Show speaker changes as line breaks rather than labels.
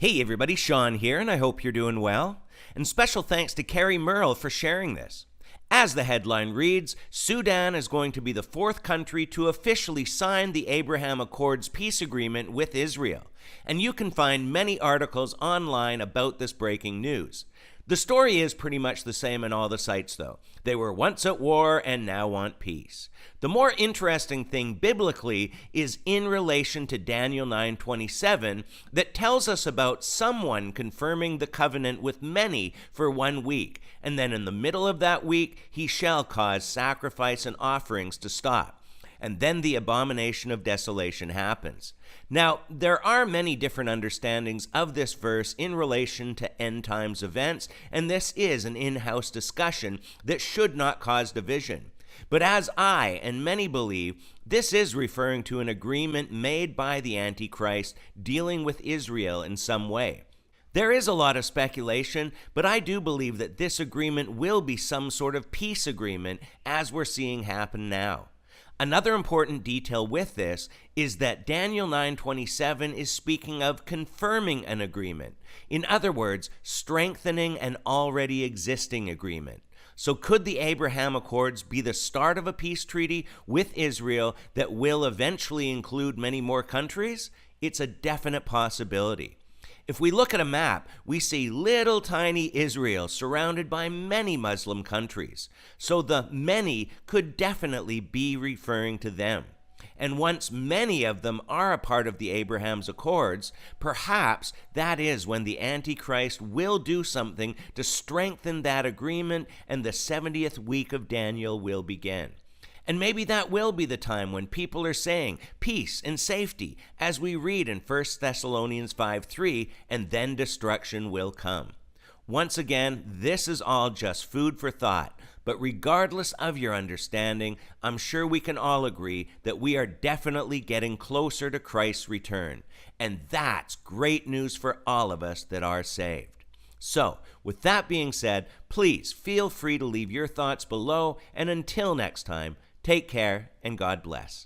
Hey everybody, Sean here, and I hope you're doing well. And special thanks to Carrie Merle for sharing this. As the headline reads, Sudan is going to be the fourth country to officially sign the Abraham Accords peace agreement with Israel. And you can find many articles online about this breaking news. The story is pretty much the same in all the sites, though. They were once at war and now want peace. The more interesting thing biblically is in relation to Daniel 9:27 that tells us about someone confirming the covenant with many for 1 week, and then in the middle of that week he shall cause sacrifice and offerings to stop. And then the abomination of desolation happens. Now, there are many different understandings of this verse in relation to end times events, and this is an in-house discussion that should not cause division. But as I and many believe, this is referring to an agreement made by the Antichrist dealing with Israel in some way. There is a lot of speculation, but I do believe that this agreement will be some sort of peace agreement as we're seeing happen now. Another important detail with this is that Daniel 9:27 is speaking of confirming an agreement. In other words, strengthening an already existing agreement. So could the Abraham Accords be the start of a peace treaty with Israel that will eventually include many more countries? It's a definite possibility. If we look at a map, we see little tiny Israel surrounded by many Muslim countries. So the many could definitely be referring to them. And once many of them are a part of the Abraham's Accords, perhaps that is when the Antichrist will do something to strengthen that agreement and the 70th week of Daniel will begin. And maybe that will be the time when people are saying peace and safety, as we read in 1 Thessalonians 5:3, and then destruction will come. Once again, this is all just food for thought, but regardless of your understanding, I'm sure we can all agree that we are definitely getting closer to Christ's return. And that's great news for all of us that are saved. So, with that being said, please feel free to leave your thoughts below, and until next time, take care, and God bless.